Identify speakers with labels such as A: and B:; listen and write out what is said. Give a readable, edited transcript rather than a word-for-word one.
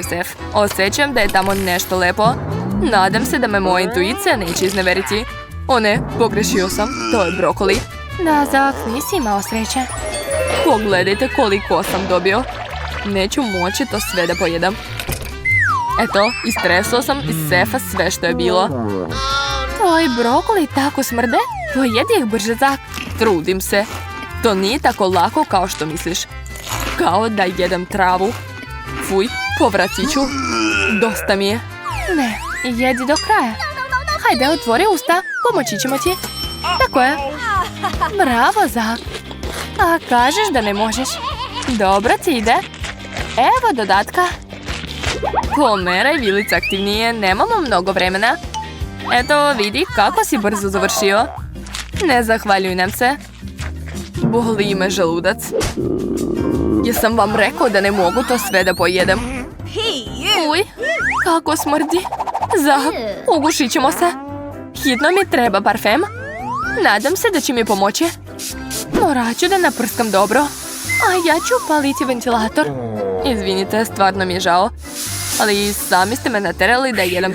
A: Sef, osjećam da je tamo nešto lepo. Nadam se da me moja intuicija neće izneveriti. O ne, pogrešio sam. To je brokoli. Da, Zak, nisi imao sreće. Pogledajte koliko sam dobio. Neću moći to sve da pojedam. Eto, istresao sam iz sefa sve što je bilo. Tvoji brokoli tako smrde? Pojedi ih brže, Zak. Trudim se. To nije tako lako kao što misliš. Kao da jedem travu. Fuj, povratiću. Dosta mi je. Ne, jedi do kraja. Hajde, otvori usta, pomoći ćemo ti. Tako je. Bravo, Zak. A kažeš da ne možeš. Dobro ti ide. Evo dodatka. Pomeraj vilice aktivnije, nemamo mnogo vremena. Eto, vidi kako si brzo završio. Ne zahvaljuj nam se. Boli me želudac. Jesam vam rekao da ne mogu to sve da pojedem. Uj, kako smrdi. Zak, ugušit ćemo se. Hitno mi treba parfem. Nadam se da će mi pomoći. Morat ću da naprskam dobro. A ja ću paliti ventilator. Izvinite, stvarno mi je žao. Ali sami ste me naterali da jedem